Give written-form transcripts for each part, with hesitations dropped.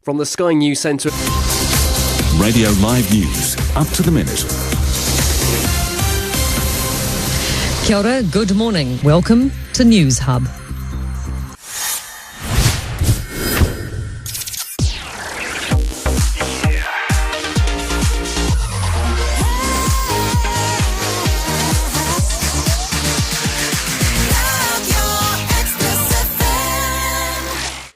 From the Sky News Centre. Radio Live News, up to the minute. Kia ora, good morning. Welcome to News Hub.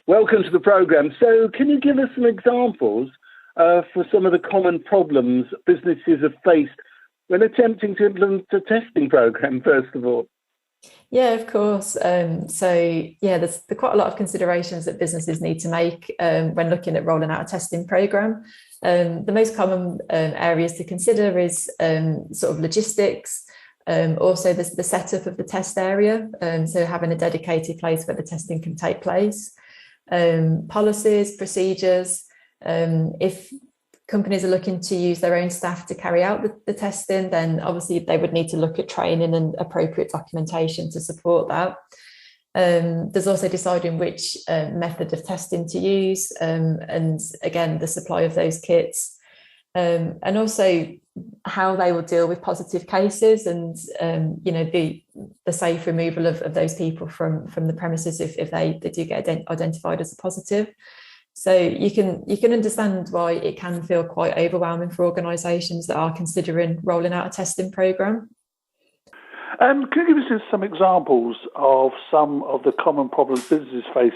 Welcome to the programme. So can you give us some examples for some of the common problems businesses have faced when attempting to implement a testing programme, first of all? Yeah, of course. There's quite a lot of considerations that businesses need to make when looking at rolling out a testing programme. The most common areas to consider is sort of logistics, also the setup of the test area, so having a dedicated place where the testing can take place. Policies, procedures. If companies are looking to use their own staff to carry out the testing, then obviously they would need to look at training and appropriate documentation to support that. There's also deciding which method of testing to use, and again, the supply of those kits, and also how they will deal with positive cases and the safe removal of those people from the premises if they do get identified as a positive. So you can understand why it can feel quite overwhelming for organisations that are considering rolling out a testing programme. Can you give us some examples of some of the common problems businesses faced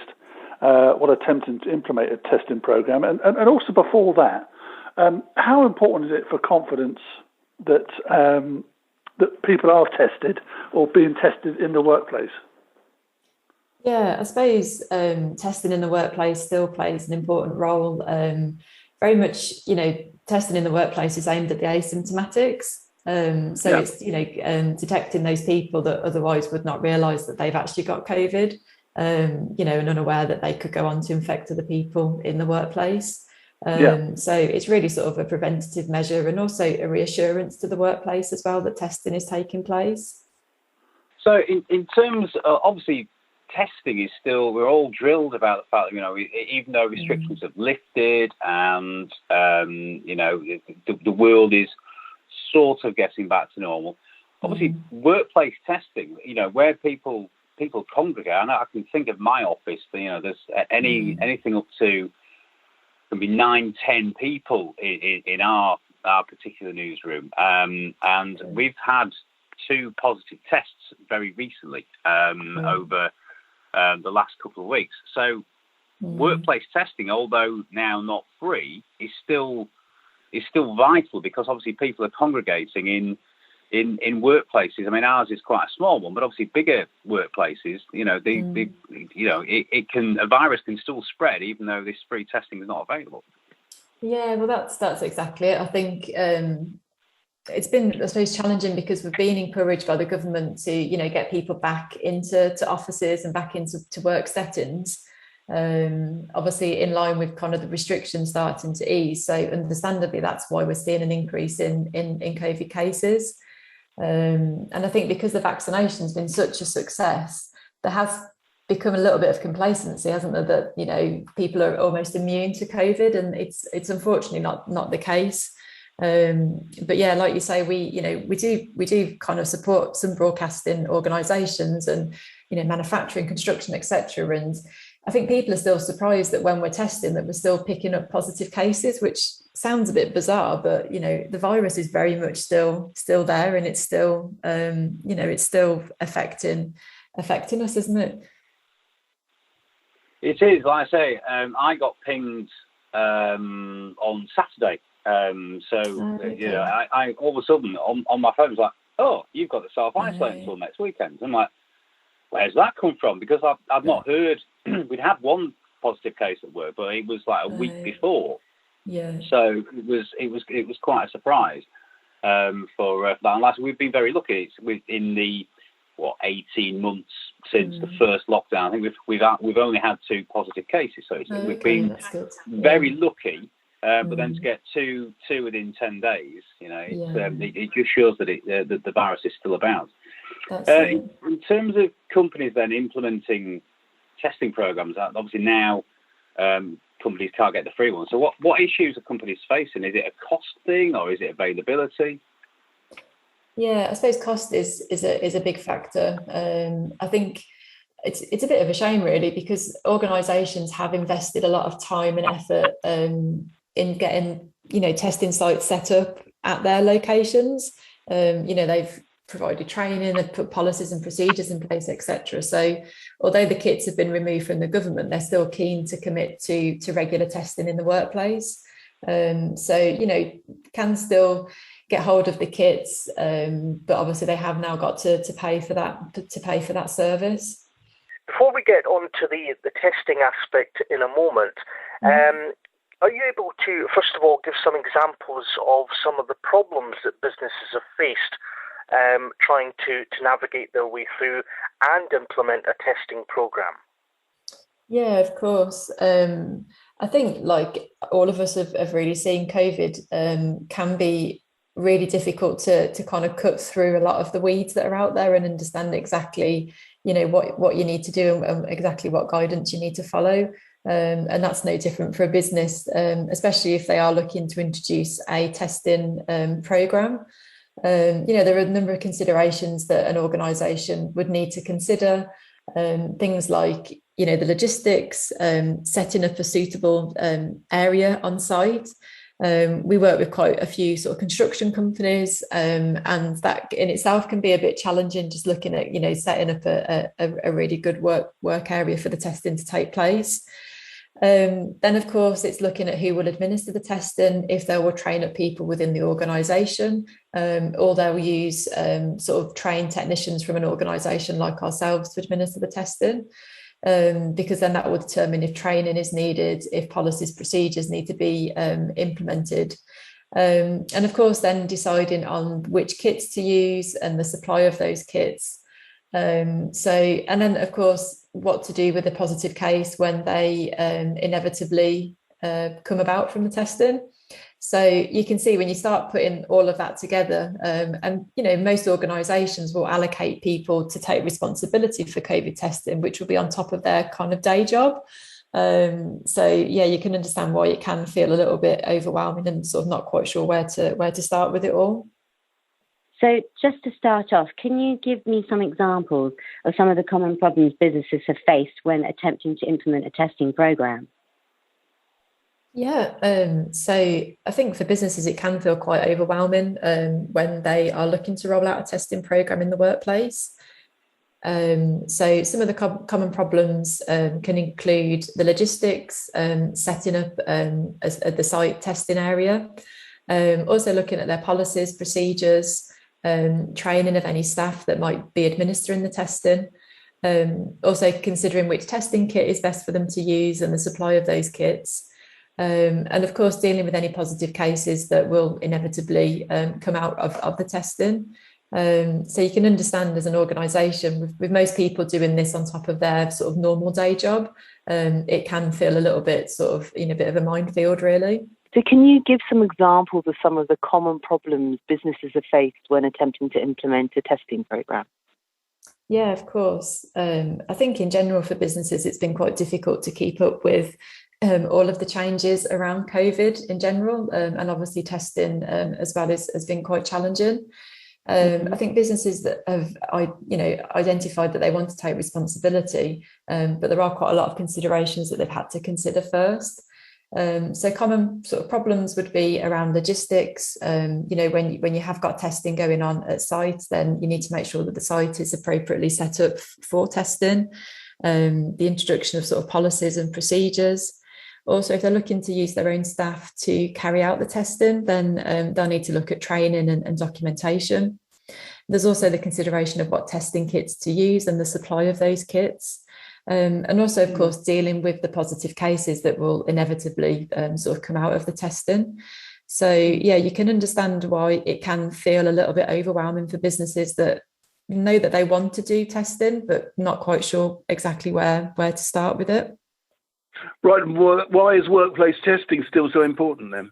while attempting to implement a testing programme? And also before that, how important is it for confidence that that people are tested or being tested in the workplace? Yeah, I suppose testing in the workplace still plays an important role. Very much, testing in the workplace is aimed at the asymptomatics. It's, detecting those people that otherwise would not realise that they've actually got COVID, and unaware that they could go on to infect other people in the workplace. So it's really sort of a preventative measure and also a reassurance to the workplace as well that testing is taking place. So in terms of, obviously, testing is still, we're all drilled about the fact that, even though restrictions have lifted and, the world is sort of getting back to normal, obviously workplace testing, where people congregate, and I can think of my office, there's anything up to, can be 9-10 people in our particular newsroom, and we've had 2 positive tests very recently over the last couple of weeks. So workplace testing, although now not free, is still vital because obviously people are congregating in workplaces. I mean, ours is quite a small one, but obviously bigger workplaces, a virus can still spread even though this free testing is not available. Yeah, well, that's exactly it. I think it's been, I suppose, challenging because we've been encouraged by the government to, get people back into offices and back into work settings. Obviously, in line with kind of the restrictions starting to ease. So, understandably, that's why we're seeing an increase in COVID cases. And I think because the vaccination's been such a success, there has become a little bit of complacency, hasn't there? That people are almost immune to COVID, and it's unfortunately not the case. But yeah, like you say, we do kind of support some broadcasting organisations and manufacturing, construction, etc. And I think people are still surprised that when we're testing that we're still picking up positive cases, which sounds a bit bizarre, but the virus is very much still there, and it's still it's still affecting us, isn't it? It is. Like I say, I got pinged on Saturday. I all of a sudden on my phone was like, oh, you've got to self-isolate until next weekend. I'm like, where's that come from? Because I've not heard. We'd had one positive case at work, but it was like a week before. Yeah. So it was quite a surprise for that. And last, we've been very lucky. It's within the 18 months since the first lockdown. I think we've only had 2 positive cases, so we've been very lucky. But then to get two within 10 days, it just shows that the virus is still about. In terms of companies then implementing testing programs, obviously now companies can't get the free ones. So what issues are companies facing? Is it a cost thing or is it availability? Yeah, I suppose cost is a big factor. I think it's a bit of a shame, really, because organisations have invested a lot of time and effort in getting testing sites set up at their locations. They've provided training, they've put policies and procedures in place, etc. So although the kits have been removed from the government, they're still keen to commit to regular testing in the workplace. Can still get hold of the kits, but obviously they have now got to pay for that service. Before we get on to the testing aspect in a moment, are you able to, first of all, give some examples of some of the problems that businesses have faced trying to navigate their way through and implement a testing program? Yeah, of course. I think, like all of us have really seen, COVID can be really difficult to kind of cut through a lot of the weeds that are out there and understand exactly, what you need to do and exactly what guidance you need to follow. And that's no different for a business, especially if they are looking to introduce a testing program. There are a number of considerations that an organisation would need to consider, things like, the logistics, setting up a suitable area on site. We work with quite a few sort of construction companies, and that in itself can be a bit challenging, just looking at, setting up a really good work area for the testing to take place. Then, of course, it's looking at who will administer the testing, if they will train up people within the organisation, or they'll use sort of trained technicians from an organisation like ourselves to administer the testing, because then that will determine if training is needed, if policies, procedures need to be implemented. And of course, then deciding on which kits to use and the supply of those kits. And then, of course, what to do with a positive case when they inevitably come about from the testing. So you can see when you start putting all of that together, and most organisations will allocate people to take responsibility for COVID testing, which will be on top of their kind of day job. You can understand why it can feel a little bit overwhelming and sort of not quite sure where to start with it all. So just to start off, can you give me some examples of some of the common problems businesses have faced when attempting to implement a testing program? Yeah, so I think for businesses, it can feel quite overwhelming when they are looking to roll out a testing program in the workplace. So some of the common problems can include the logistics, setting up the site testing area, also looking at their policies, procedures, training of any staff that might be administering the testing, also considering which testing kit is best for them to use and the supply of those kits. And of course, dealing with any positive cases that will inevitably come out of the testing. So you can understand as an organisation, with most people doing this on top of their sort of normal day job, it can feel a little bit sort of in a bit of a minefield, really. So can you give some examples of some of the common problems businesses have faced when attempting to implement a testing program? Yeah, of course. I think in general for businesses, it's been quite difficult to keep up with all of the changes around COVID in general, and obviously testing as well has been quite challenging. I think businesses that have identified that they want to take responsibility, but there are quite a lot of considerations that they've had to consider first. So common sort of problems would be around logistics. When you have got testing going on at site, then you need to make sure that the site is appropriately set up for testing. The introduction of sort of policies and procedures. Also, if they're looking to use their own staff to carry out the testing, then they'll need to look at training and documentation. There's also the consideration of what testing kits to use and the supply of those kits. And also, of course, dealing with the positive cases that will inevitably sort of come out of the testing. So, yeah, you can understand why it can feel a little bit overwhelming for businesses that know that they want to do testing, but not quite sure exactly where to start with it. Right. Why is workplace testing still so important then?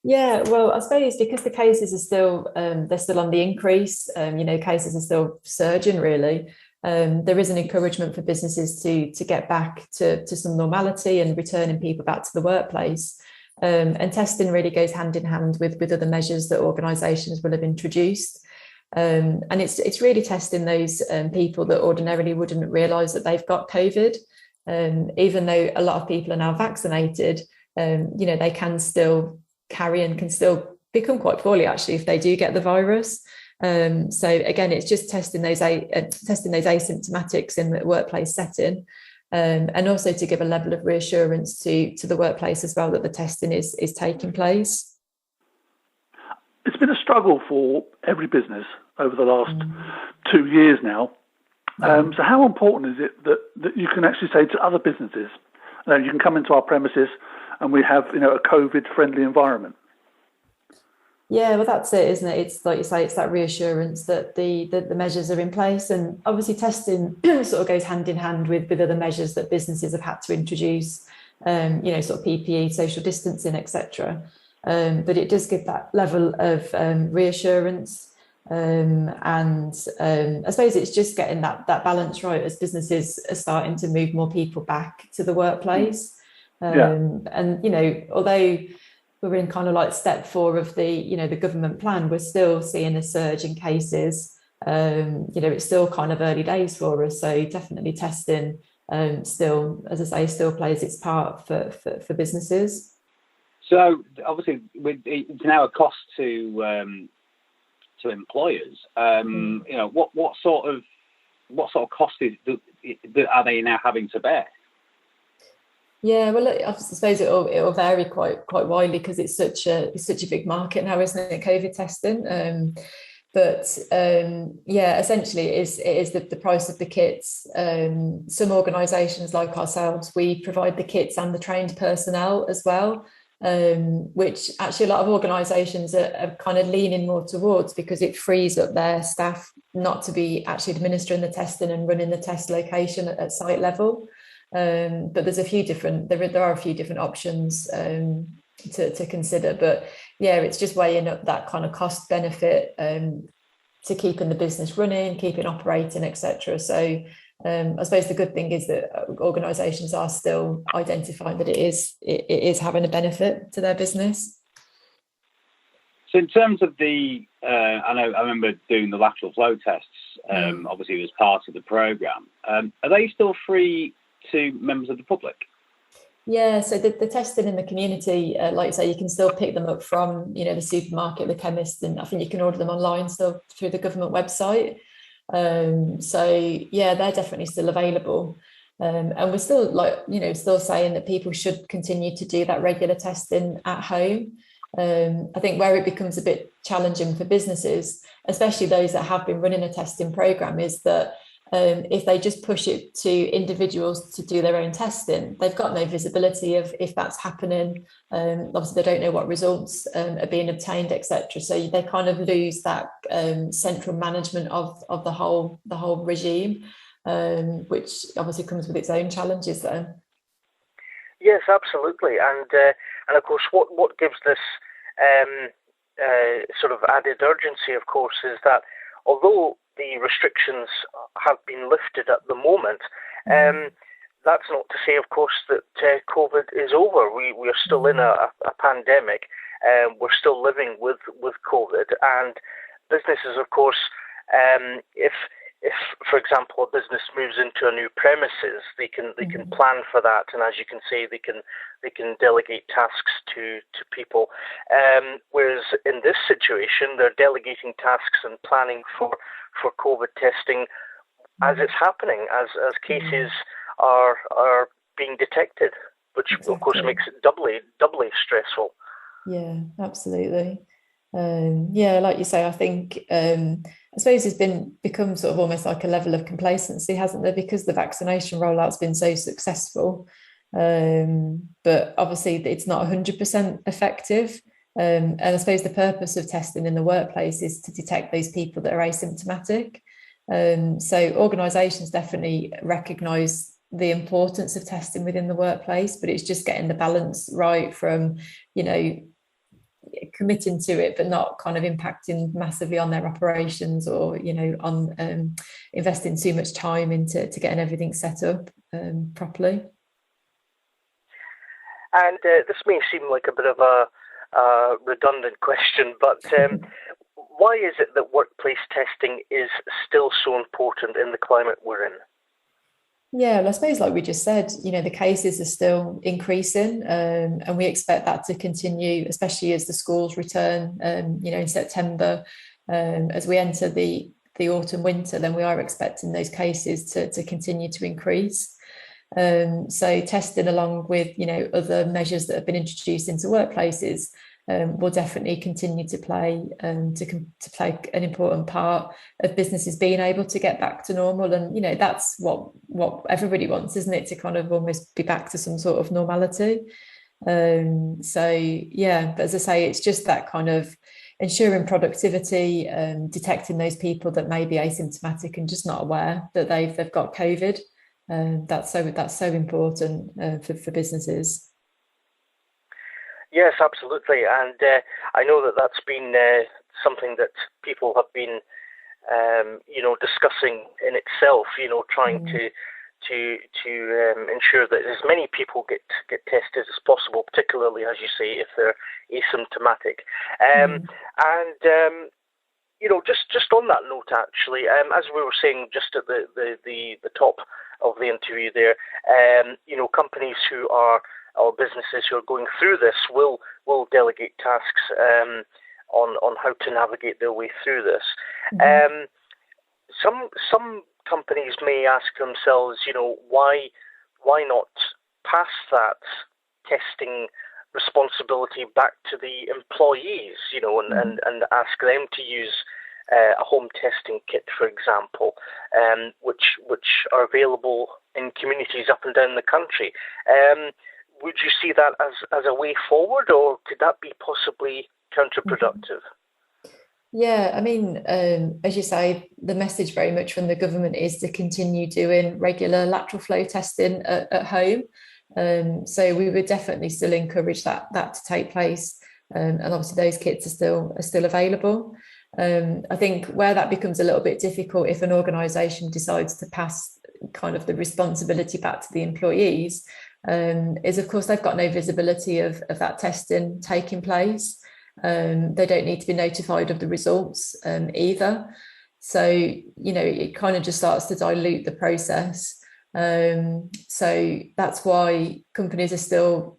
Yeah, well, I suppose because the cases are still they're still on the increase. Cases are still surging really. there is an encouragement for businesses to get back to some normality and returning people back to the workplace. And testing really goes hand in hand with other measures that organisations will have introduced. And it's really testing those people that ordinarily wouldn't realise that they've got COVID. Even though a lot of people are now vaccinated, they can still carry and can still become quite poorly actually if they do get the virus. So again, it's just testing those asymptomatics in the workplace setting, and also to give a level of reassurance to the workplace as well that the testing is taking place. It's been a struggle for every business over the last 2 years now. So how important is it that you can actually say to other businesses, you can come into our premises and we have a COVID-friendly environment? Yeah, well, that's it, isn't it? It's like you say, it's that reassurance that the measures are in place, and obviously testing sort of goes hand in hand with other measures that businesses have had to introduce, sort of PPE, social distancing, etc. But it does give that level of reassurance, and I suppose it's just getting that balance right as businesses are starting to move more people back to the workplace. And although we're in kind of like step 4 of the government plan, we're still seeing a surge in cases. It's still kind of early days for us, so definitely testing still, as I say, still plays its part for businesses. So obviously, it's now a cost to employers. What sort of cost are they now having to bear? Yeah, well, I suppose it'll vary quite widely because it's such a big market now, isn't it? COVID testing, essentially it is the price of the kits. Some organisations like ourselves, we provide the kits and the trained personnel as well, which actually a lot of organisations are kind of leaning more towards because it frees up their staff not to be actually administering the testing and running the test location at site level. But there are a few different options to consider. But yeah, it's just weighing up that kind of cost benefit to keeping the business running, keeping operating, etc. So I suppose the good thing is that organisations are still identifying that it is having a benefit to their business. So in terms of I remember doing the lateral flow tests. Obviously, as part of the programme. Are they still free to members of the public? Yeah, so the testing in the community, like you say, you can still pick them up from the supermarket, the chemist, and I think you can order them online still through the government website. So yeah, they're definitely still available, and we're still still saying that people should continue to do that regular testing at home. I think where it becomes a bit challenging for businesses, especially those that have been running a testing programme, is that if they just push it to individuals to do their own testing, they've got no visibility of if that's happening. Obviously, they don't know what results are being obtained, etc. So they kind of lose that central management of the whole regime, which obviously comes with its own challenges. Then, yes, absolutely, and of course, what gives this sort of added urgency, of course, is that although the restrictions have been lifted at the moment, that's not to say, of course, that COVID is over. We are still in a pandemic. We're still living with COVID, and businesses, of course, if for example a business moves into a new premises, they can plan for that, and as you can say, they can delegate tasks to people. Whereas in this situation, they're delegating tasks and planning for COVID testing as it's happening, as cases are being detected, which of course makes it doubly stressful. Yeah, absolutely. Like you say, I think I suppose it's become sort of almost like a level of complacency, hasn't there, because the vaccination rollout's been so successful. But obviously it's not 100% effective. And I suppose the purpose of testing in the workplace is to detect those people that are asymptomatic. So organisations definitely recognise the importance of testing within the workplace, but it's just getting the balance right from, committing to it, but not kind of impacting massively on their operations, or, on investing too much time into getting everything set up properly. And this may seem like a bit of a redundant question, but why is it that workplace testing is still so important in the climate we're in? Yeah, well, I suppose, like we just said, the cases are still increasing, and we expect that to continue, especially as the schools return, in September. As we enter the autumn winter, then we are expecting those cases to continue to increase. So testing, along with other measures that have been introduced into workplaces, will definitely continue to play to play an important part of businesses being able to get back to normal. And that's what everybody wants, isn't it, to kind of almost be back to some sort of normality. So yeah, but as I say, it's just that kind of ensuring productivity, detecting those people that may be asymptomatic and just not aware that they've got COVID. That's so important for businesses. Yes, absolutely, and I know that that's been something that people have been, discussing in itself. Trying to ensure that as many people get tested as possible, particularly, as you say, if they're asymptomatic. And just on that note, actually, as we were saying just at the top of the interview there, companies or businesses who are going through this will delegate tasks on how to navigate their way through this. Some companies may ask themselves, why not pass that testing responsibility back to the employees, and ask them to use a home testing kit, for example, which are available in communities up and down the country. Would you see that as a way forward, or could that be possibly counterproductive? Yeah, I mean, as you say, the message very much from the government is to continue doing regular lateral flow testing at home. So we would definitely still encourage that to take place, and obviously those kits are still available. I think where that becomes a little bit difficult, if an organisation decides to pass kind of the responsibility back to the employees, is of course they've got no visibility of that testing taking place. They don't need to be notified of the results either. So, it kind of just starts to dilute the process. So that's why companies are still,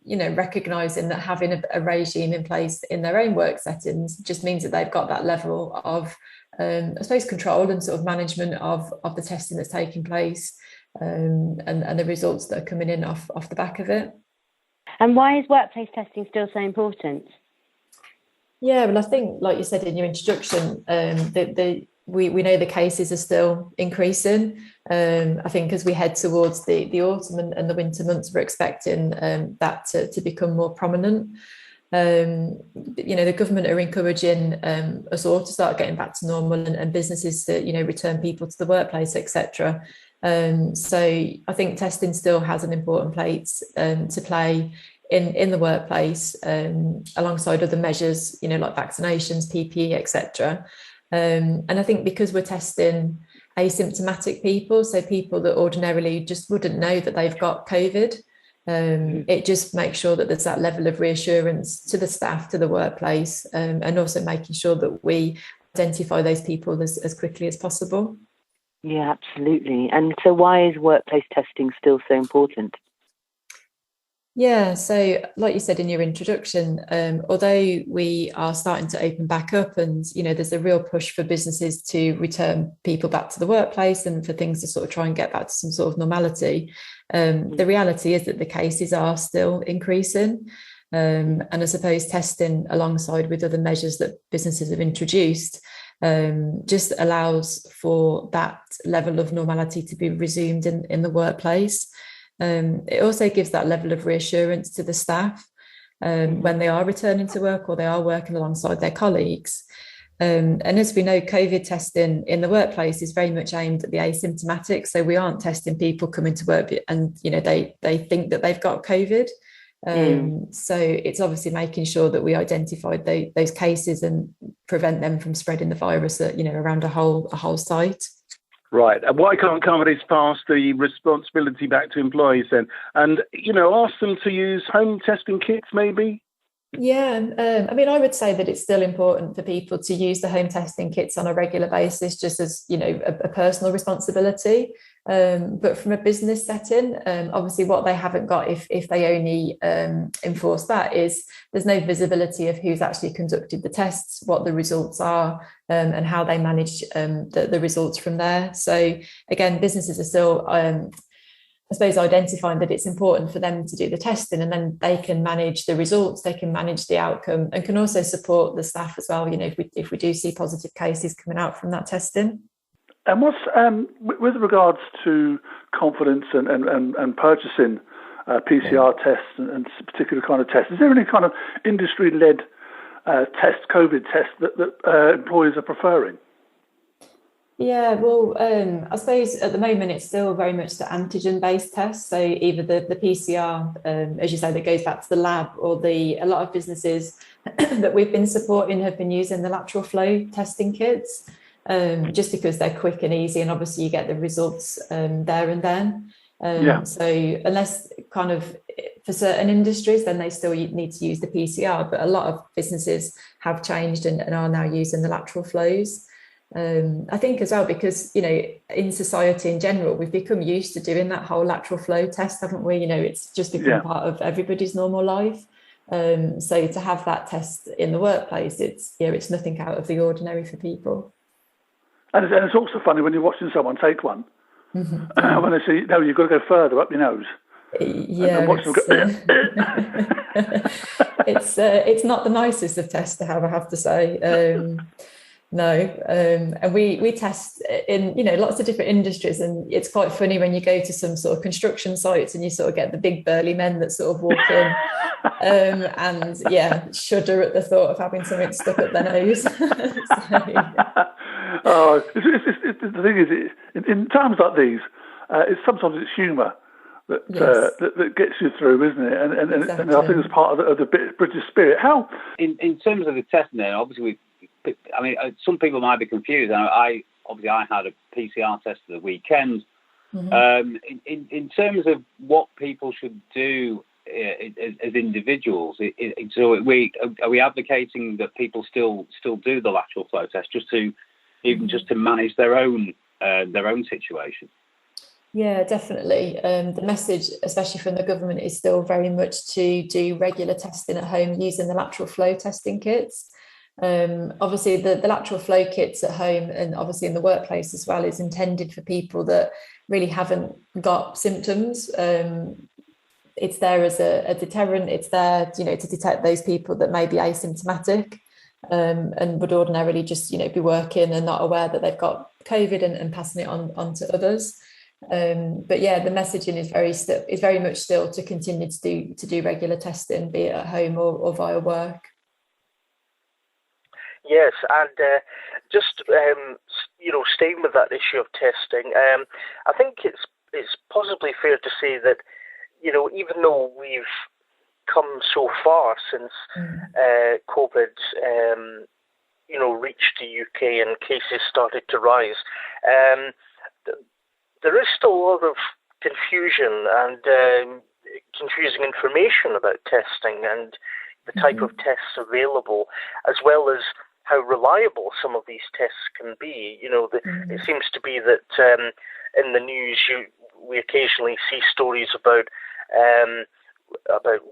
recognising that having a regime in place in their own work settings just means that they've got that level of, I suppose, control and sort of management of the testing that's taking place, and the results that are coming in off the back of it. And why is workplace testing still so important? Yeah, well, I think, like you said in your introduction, we know the cases are still increasing. I think as we head towards the autumn and the winter months, we're expecting that to become more prominent. The government are encouraging us all to start getting back to normal, and businesses to return people to the workplace, etc. So I think testing still has an important place to play in the workplace, alongside other measures, like vaccinations, PPE, etc. And I think because we're testing asymptomatic people, so people that ordinarily just wouldn't know that they've got COVID, it just makes sure that there's that level of reassurance to the staff, to the workplace, and also making sure that we identify those people as quickly as possible. Yeah, absolutely. And so why is workplace testing still so important? Yeah, so like you said in your introduction, although we are starting to open back up, and there's a real push for businesses to return people back to the workplace and for things to sort of try and get back to some sort of normality, the reality is that the cases are still increasing, and I suppose testing alongside with other measures that businesses have introduced just allows for that level of normality to be resumed in the workplace. It also gives that level of reassurance to the staff when they are returning to work or they are working alongside their colleagues. And as we know, COVID testing in the workplace is very much aimed at the asymptomatic. So we aren't testing people coming to work and they think that they've got COVID. So it's obviously making sure that we identify those cases and prevent them from spreading the virus, around a whole site. Right. And why can't companies pass the responsibility back to employees then? And, ask them to use home testing kits maybe? Yeah, I would say that it's still important for people to use the home testing kits on a regular basis, just as, a personal responsibility. But from a business setting, obviously what they haven't got if they only enforce that is there's no visibility of who's actually conducted the tests, what the results are, and how they manage the results from there. So again, businesses are still I suppose identifying that it's important for them to do the testing, and then they can manage the results, they can manage the outcome, and can also support the staff as well, if we do see positive cases coming out from that testing. And what's with regards to confidence and purchasing PCR tests and particular kind of tests, is there any kind of industry-led COVID test that employers are preferring? Yeah, well, I suppose at the moment it's still very much the antigen-based test. So either the PCR, as you say, that goes back to the lab, or a lot of businesses that we've been supporting have been using the lateral flow testing kits, just because they're quick and easy, and obviously you get the results there and then. So unless kind of for certain industries, then they still need to use the PCR. But a lot of businesses have changed and are now using the lateral flows. I think as well, because, in society in general, we've become used to doing that whole lateral flow test, haven't we? It's just become part of everybody's normal life. So to have that test in the workplace, it's nothing out of the ordinary for people. And it's also funny when you're watching someone take one, when they say, no, you've got to go further up your nose. Yeah, it's not the nicest of tests to have, I have to say. No, and we test in lots of different industries, and it's quite funny when you go to some sort of construction sites and you sort of get the big burly men that sort of walk in and shudder at the thought of having something stuck up their nose. The thing is, in times like these, sometimes it's humour that gets you through, isn't it? And exactly. And I think it's part of the British spirit. How in terms of the testing, then obviously some people might be confused. I had a PCR test for the weekend. In terms of what people should do as individuals, are we advocating that people still do the lateral flow test just to manage their own situation? Yeah, definitely. The message, especially from the government, is still very much to do regular testing at home using the lateral flow testing kits. Obviously the lateral flow kits at home, and obviously in the workplace as well, is intended for people that really haven't got symptoms. It's there as a deterrent. It's there, to detect those people that may be asymptomatic and would ordinarily just, be working and not aware that they've got COVID and passing it on to others. But yeah, the messaging is very much still to continue to do regular testing, be it at home or via work. Yes, and just staying with that issue of testing, I think it's possibly fair to say that even though we've come so far since COVID, reached the UK and cases started to rise, there is still a lot of confusion and confusing information about testing and the type of tests available, as well as how reliable some of these tests can be. It seems to be that in the news we occasionally see stories about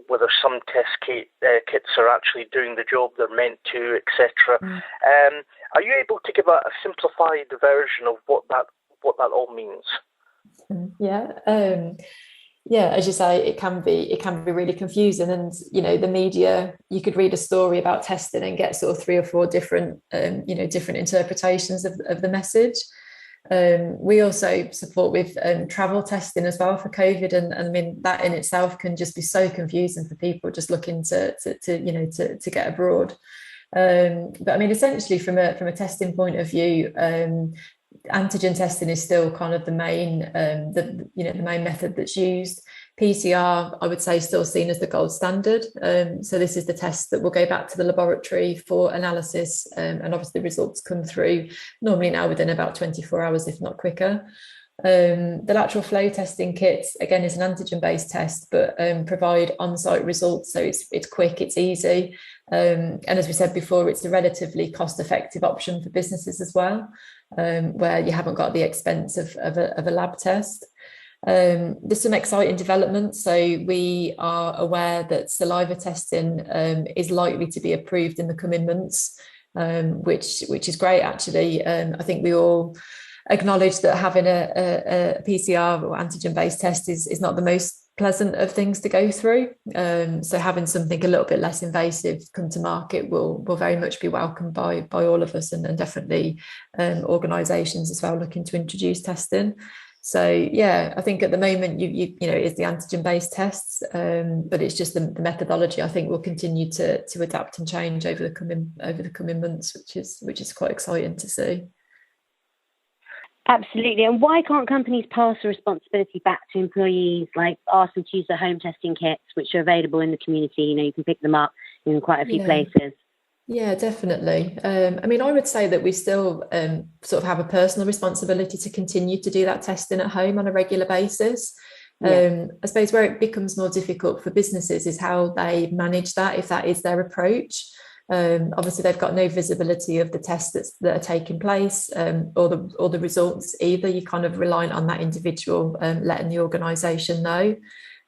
whether some test kits are actually doing the job they're meant to, etc. Are you able to give a simplified version of what that all means? Yeah, as you say, it can be really confusing, and the media, you could read a story about testing and get sort of 3 or 4 different different interpretations of the message. We also support with travel testing as well for COVID, and that in itself can just be so confusing for people just looking to get abroad. But essentially from a testing point of view, antigen testing is still kind of the main the main method that's used. PCR, I would say, still seen as the gold standard. So this is the test that will go back to the laboratory for analysis, and obviously the results come through normally now within about 24 hours, if not quicker. The lateral flow testing kits, again, is an antigen-based test, but provide on-site results. So it's quick, it's easy. And as we said before, it's a relatively cost-effective option for businesses as well, where you haven't got the expense of a lab test. There's some exciting developments. So we are aware that saliva testing is likely to be approved in the coming months, which is great, actually. I think we all acknowledge that having a PCR or antigen-based test is not the most pleasant of things to go through. So having something a little bit less invasive come to market will very much be welcomed by all of us, and definitely organisations as well looking to introduce testing. So yeah, I think at the moment you know it's the antigen-based tests, but it's just the methodology I think will continue to adapt and change over the coming months, which is quite exciting to see. Absolutely. And why can't companies pass the responsibility back to employees, like ask them to use the home testing kits, which are available in the community? You know, you can pick them up in quite a few places. Yeah, definitely. I mean, I would say that we still sort of have a personal responsibility to continue to do that testing at home on a regular basis. I suppose where it becomes more difficult for businesses is how they manage that, if that is their approach. Obviously, they've got no visibility of the tests that are taking place, or the results either. You're kind of reliant on that individual letting the organisation know.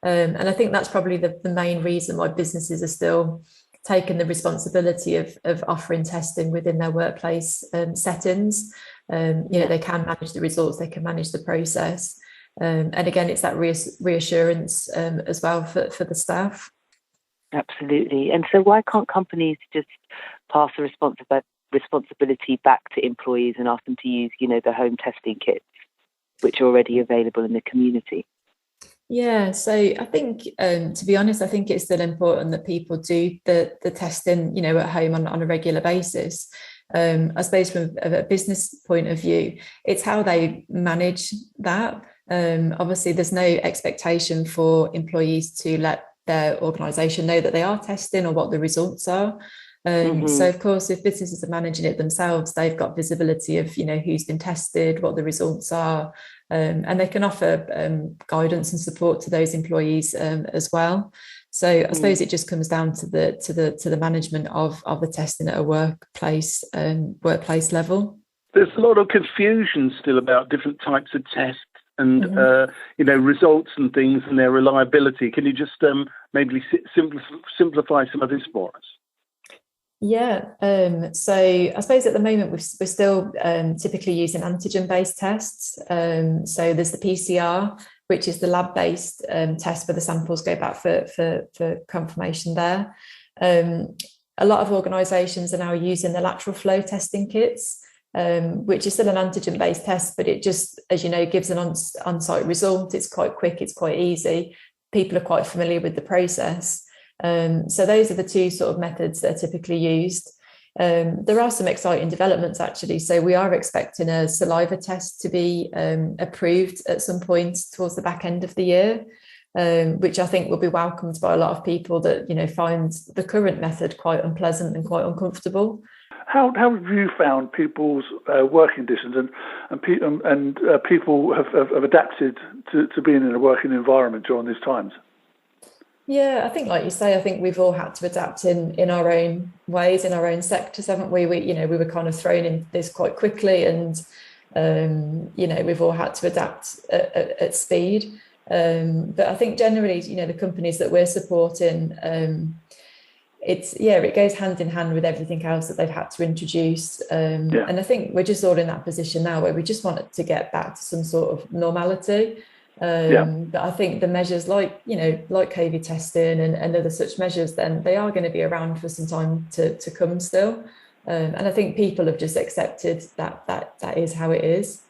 And I think that's probably the main reason why businesses are still taking the responsibility of offering testing within their workplace settings. You know, they can manage the results, they can manage the process. And again, it's that reassurance as well for the staff. Absolutely. And so why can't companies just pass the responsibility back to employees and ask them to use, you know, the home testing kits, which are already available in the community? Yeah, so I think, to be honest, I think it's still important that people do the testing, you know, at home on a regular basis. I suppose from a business point of view, it's how they manage that. Obviously, there's no expectation for employees to let their organisation know that they are testing or what the results are. So of course, if businesses are managing it themselves, they've got visibility of, you know, who's been tested, what the results are, and they can offer guidance and support to those employees as well. So I suppose it just comes down to the management of the testing at a workplace level. There's a lot of confusion still about different types of tests and you know, results and things and their reliability. Can you just maybe simplify some of this for us? Yeah, so I suppose at the moment we're still typically using antigen-based tests. So there's the PCR, which is the lab-based test where the samples go back for confirmation there. A lot of organisations are now using the lateral flow testing kits, which is still an antigen-based test, but it just, as you know, gives an on-site result. It's quite quick, it's quite easy. People are quite familiar with the process. So those are the two sort of methods that are typically used. There are some exciting developments, actually. So we are expecting a saliva test to be approved at some point towards the back end of the year, which I think will be welcomed by a lot of people that, you know, find the current method quite unpleasant and quite uncomfortable. How have you found people's working conditions and people have adapted to being in a working environment during these times? Yeah, I think, like you say, I think we've all had to adapt in our own ways, in our own sectors, haven't we? We were kind of thrown in this quite quickly, and you know, we've all had to adapt at speed. But I think generally, you know, the companies that we're supporting, it goes hand in hand with everything else that they've had to introduce. And I think we're just all in that position now where we just want to get back to some sort of normality. But I think the measures like COVID testing and other such measures, then they are going to be around for some time to come still. And I think people have just accepted that is how it is.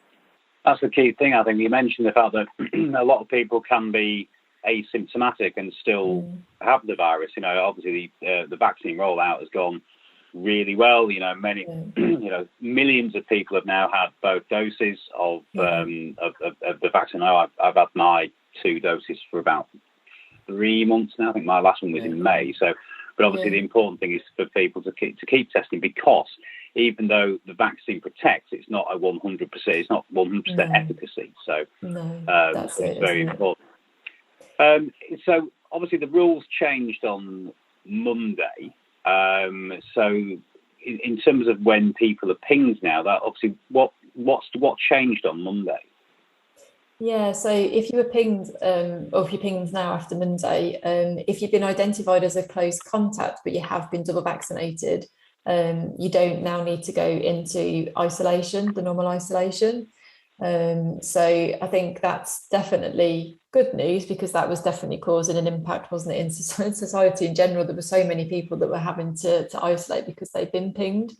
That's the key thing. I think you mentioned the fact that a lot of people can be asymptomatic and still have the virus. You know, obviously the vaccine rollout has gone really well. You know, many, you know, millions of people have now had both doses of the vaccine. I've had my 2 doses for about 3 months now. I think my last one was in May. So, but obviously the important thing is for people to keep testing, because even though the vaccine protects, it's not a 100%. It's not 100% efficacy. So it's very important. So obviously the rules changed on Monday. So in terms of when people are pinged now, that obviously what changed on Monday? Yeah, so if you were pinged, or if you're pinged now after Monday, if you've been identified as a close contact but you have been double vaccinated, you don't now need to go into isolation, the normal isolation. So I think that's definitely good news, because that was definitely causing an impact, wasn't it, in society in general. There were so many people that were having to isolate because they'd been pinged.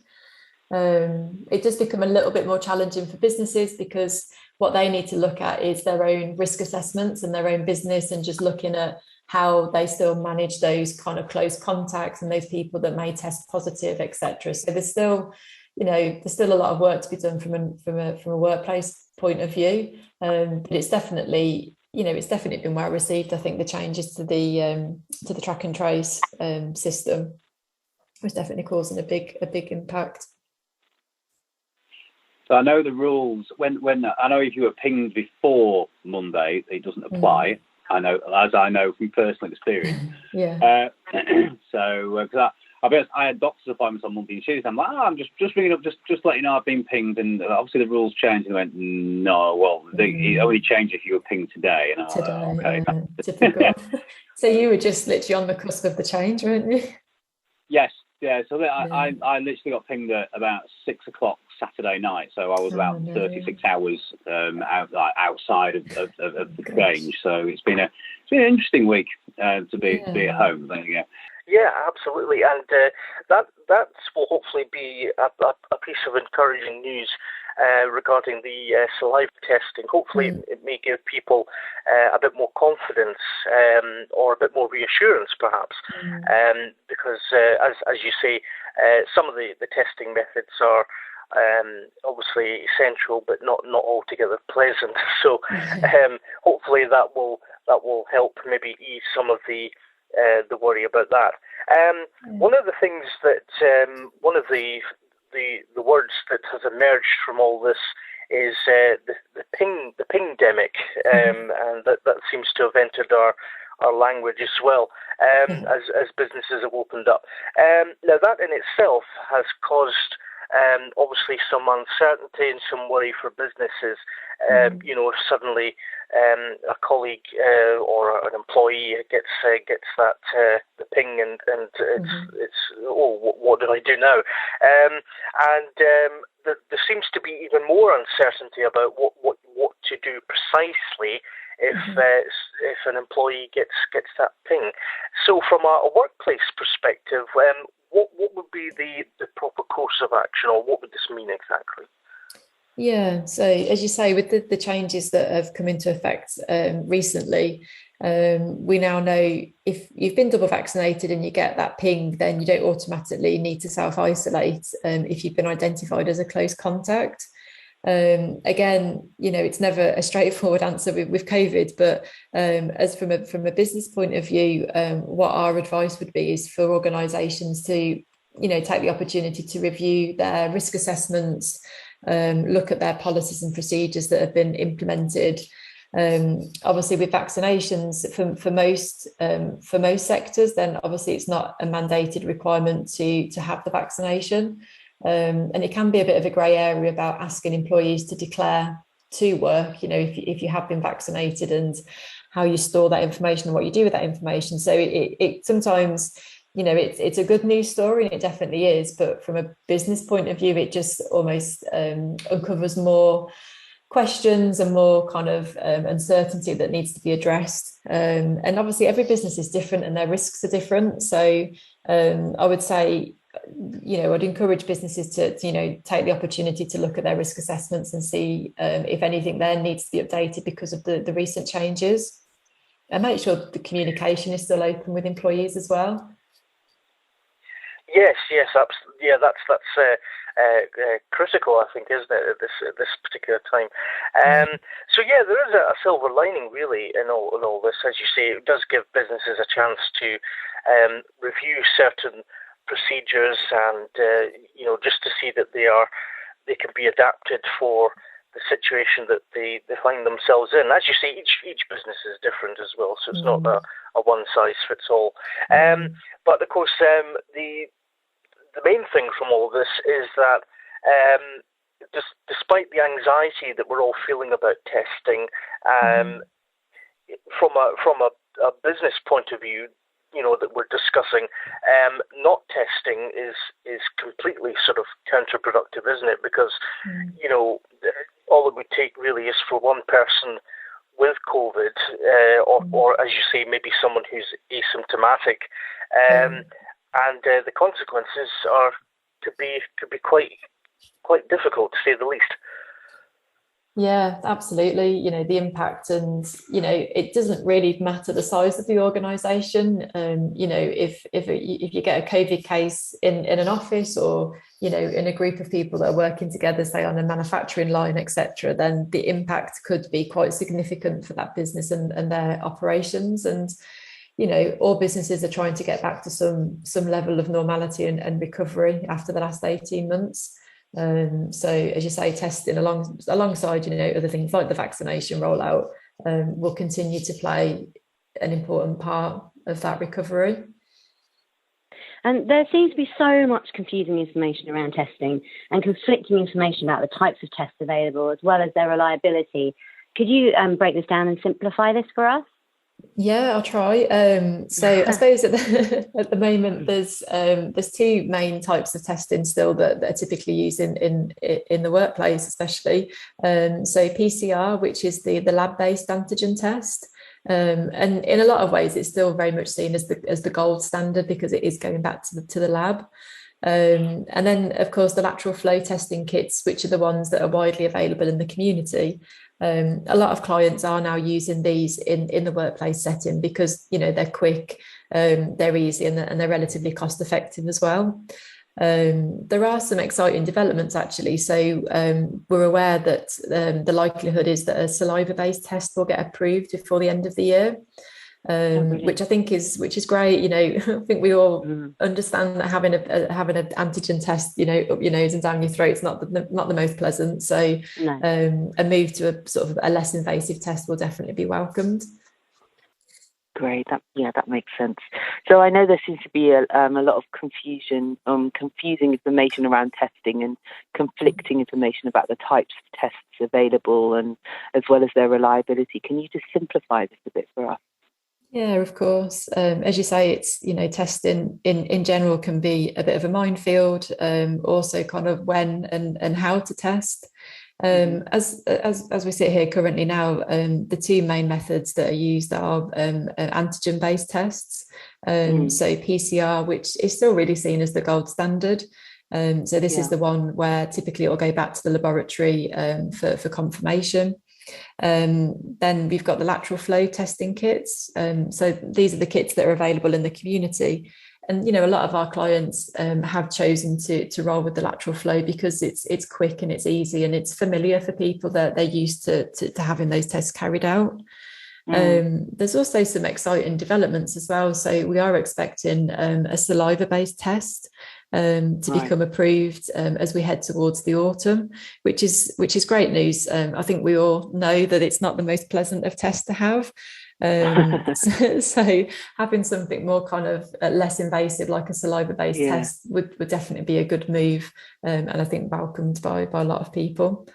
It does become a little bit more challenging for businesses, because what they need to look at is their own risk assessments and their own business, and just looking at how they still manage those kind of close contacts and those people that may test positive, etc. So there's still a lot of work to be done from a workplace point of view, but it's definitely been well received. I think the changes to the track and trace system was definitely causing a big impact. So I know the rules. When I know if you were pinged before Monday, it doesn't apply. I know from personal experience. So because I had doctor's appointments on Monday and Tuesday. I'm like, I'm just ringing up, just letting you know I've been pinged, and obviously the rules changed. And I went, no, well, it only changed if you were pinged today. And Typical. So you were just literally on the cusp of the change, weren't you? Yes, yeah. So I literally got pinged at about 6 o'clock Saturday night. So I was about 36 hours outside of the change. So it's been an interesting week to be at home. There you go. Yeah, absolutely, and that will hopefully be a piece of encouraging news regarding the saliva testing. Hopefully, it may give people a bit more confidence or a bit more reassurance, perhaps, because as you say, some of the testing methods are obviously essential, but not altogether pleasant. So hopefully that will help maybe ease some of the worry about that. One of the things that one of the words that has emerged from all this is the pingdemic, and that seems to have entered our language as well, as businesses have opened up. Now that in itself has caused obviously some uncertainty and some worry for businesses. If suddenly a colleague or an employee gets that the ping and it's what do I do now? There seems to be even more uncertainty about what to do precisely if an employee gets that ping. So from a workplace perspective, what would be the proper course of action, or what would this mean exactly? Yeah, so as you say, with the changes that have come into effect recently, we now know if you've been double vaccinated and you get that ping, then you don't automatically need to self-isolate if you've been identified as a close contact. Again, it's never a straightforward answer with COVID, but as from a business point of view, what our advice would be is for organisations to, take the opportunity to review their risk assessments, look at their policies and procedures that have been implemented. Obviously, with vaccinations, for most sectors, then obviously it's not a mandated requirement to have the vaccination. And it can be a bit of a grey area about asking employees to declare to work, if you have been vaccinated, and how you store that information and what you do with that information. So it sometimes, it's a good news story, and it definitely is. But from a business point of view, it just almost uncovers more questions and more kind of uncertainty that needs to be addressed. And obviously, every business is different and their risks are different. So I would say, I'd encourage businesses to, take the opportunity to look at their risk assessments and see if anything there needs to be updated because of the recent changes, and make sure the communication is still open with employees as well. Yes, absolutely. Yeah, that's critical, I think, isn't it, at this particular time? So yeah, there is a silver lining really in all this. As you say, it does give businesses a chance to review certain procedures and just to see that they can be adapted for the situation that they find themselves in. As you say, each business is different as well, so it's not a one size fits all. But of course, the main thing from all this is that despite the anxiety that we're all feeling about testing, from a business point of view, that we're discussing, not testing is completely sort of counterproductive, isn't it? Because all it would take really is for one person with COVID, or as you say, maybe someone who's asymptomatic, and the consequences could be quite difficult, to say the least. Yeah, absolutely. The impact, and it doesn't really matter the size of the organisation. If you get a COVID case in an office, or in a group of people that are working together, say on a manufacturing line, etc., then the impact could be quite significant for that business and their operations. And all businesses are trying to get back to some level of normality and recovery after the last 18 months. So as you say, testing alongside other things like the vaccination rollout will continue to play an important part of that recovery. And there seems to be so much confusing information around testing and conflicting information about the types of tests available as well as their reliability. Could you break this down and simplify this for us? Yeah, I'll try. So I suppose at the moment there's two main types of testing still that are typically used in the workplace, especially. So PCR, which is the lab-based antigen test, and in a lot of ways it's still very much seen as the gold standard because it is going back to the lab. And then, of course, the lateral flow testing kits, which are the ones that are widely available in the community. A lot of clients are now using these in the workplace setting because they're quick, they're easy, and they're relatively cost effective as well. There are some exciting developments actually. So we're aware that the likelihood is that a saliva-based test will get approved before the end of the year. Which I think is great. I think we all understand that having an antigen test, up your nose and down your throat is not the most pleasant. So a move to a sort of a less invasive test will definitely be welcomed. Great. That makes sense. So I know there seems to be a lot of confusing information around testing and conflicting information about the types of tests available and as well as their reliability. Can you just simplify this a bit for us? Yeah, of course. As you say, it's testing in general can be a bit of a minefield. Also, kind of when and how to test. As we sit here currently now, the two main methods that are used are antigen-based tests. So PCR, which is still really seen as the gold standard. So this is the one where typically it will go back to the laboratory for confirmation. Then we've got the lateral flow testing kits. So these are the kits that are available in the community. And, a lot of our clients have chosen to roll with the lateral flow because it's quick and it's easy and it's familiar for people that they're used to having those tests carried out. There's also some exciting developments as well. So we are expecting a saliva-based test to become approved as we head towards the autumn, which is great news. I think we all know that it's not the most pleasant of tests to have. So having something more kind of less invasive like a saliva-based test would definitely be a good move, and I think welcomed by a lot of people.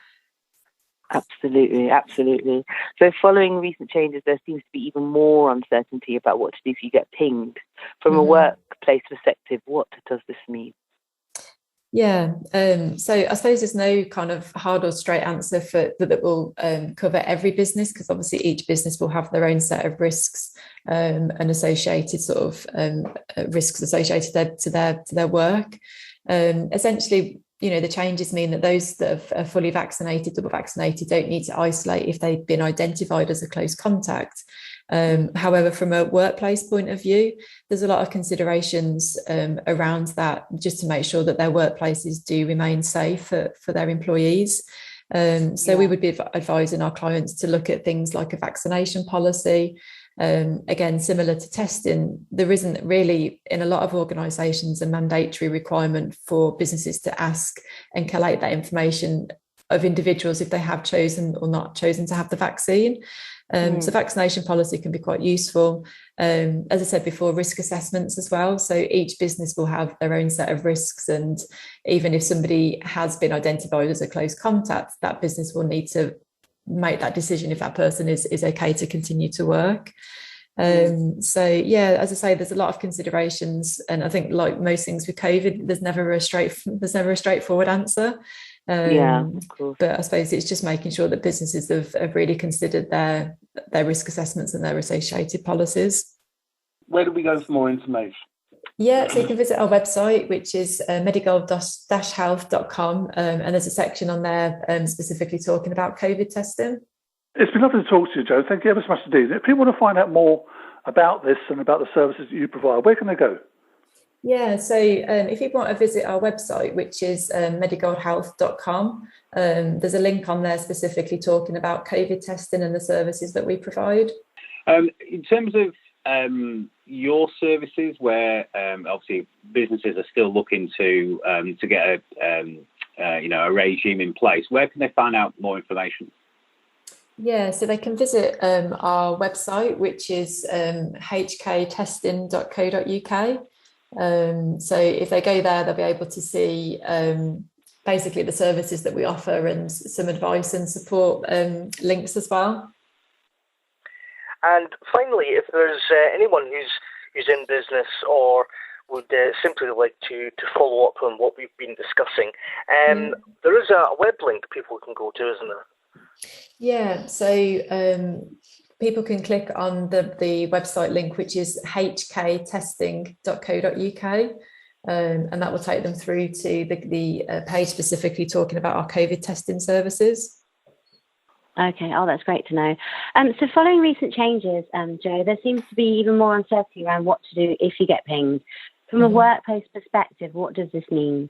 Absolutely. So following recent changes, there seems to be even more uncertainty about what to do if you get pinged. From a workplace perspective, what does this mean? Yeah, so I suppose there's no kind of hard or straight answer that will cover every business, because obviously each business will have their own set of risks and associated sort of risks associated to their work. Essentially, the changes mean that those that are fully vaccinated, double vaccinated, don't need to isolate if they've been identified as a close contact. However, from a workplace point of view, there's a lot of considerations around that, just to make sure that their workplaces do remain safe for their employees. We would be advising our clients to look at things like a vaccination policy. Again, similar to testing, there isn't really in a lot of organisations a mandatory requirement for businesses to ask and collate that information of individuals if they have chosen or not chosen to have the vaccine. So vaccination policy can be quite useful. As I said before, risk assessments as well. So each business will have their own set of risks, and even if somebody has been identified as a close contact, that business will need to make that decision if that person is okay to continue to work. As I say, there's a lot of considerations, and I think, like most things with COVID, there's never a straightforward answer. Of course. But I suppose it's just making sure that businesses have really considered their risk assessments and their associated policies. Where do we go for more information? Yeah, so you can visit our website, which is medical-health.com, and there's a section on there specifically talking about COVID testing. It's been lovely to talk to you, Joe. Thank you ever so much indeed. If people want to find out more about this and about the services that you provide, where can they go? Yeah, so if you want to visit our website, which is medical-health.com, there's a link on there specifically talking about COVID testing and the services that we provide. In terms of your services, where obviously businesses are still looking to get a regime in place, where can they find out more information? Yeah, so they can visit our website, which is hktesting.co.uk. So if they go there, they'll be able to see basically the services that we offer and some advice and support links as well. And finally, if there's anyone who's in business or would simply like to follow up on what we've been discussing, there is a web link people can go to, isn't there? Yeah, so people can click on the website link, which is hktesting.co.uk, and that will take them through to the page specifically talking about our COVID testing services. Okay, that's great to know. So following recent changes, Joe, there seems to be even more uncertainty around what to do if you get pinged. From a workplace perspective, what does this mean?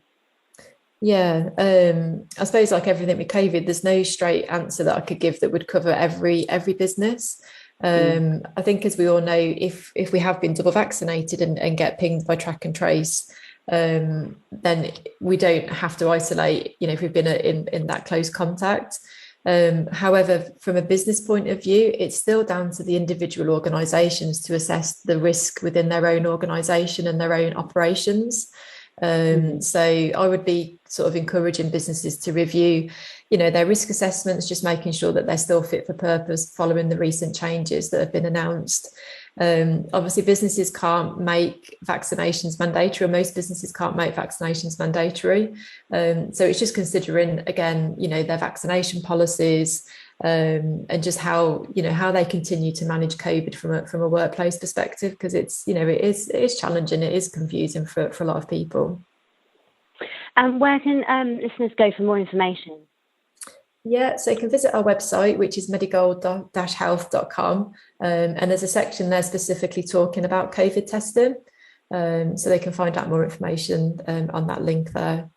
Yeah, I suppose like everything with COVID, there's no straight answer that I could give that would cover every business. I think, as we all know, if we have been double vaccinated and get pinged by track and trace, then we don't have to isolate, if we've been in that close contact. However, from a business point of view, it's still down to the individual organisations to assess the risk within their own organisation and their own operations. So I would be sort of encouraging businesses to review, their risk assessments, just making sure that they're still fit for purpose following the recent changes that have been announced. Obviously, businesses can't make vaccinations mandatory, or most businesses can't make vaccinations mandatory. So it's just considering, again, their vaccination policies and just how they continue to manage COVID from a workplace perspective, because it is challenging, it is confusing for a lot of people. And where can listeners go for more information? Yeah, so you can visit our website, which is medical-health.com, and there's a section there specifically talking about COVID testing, so they can find out more information on that link there.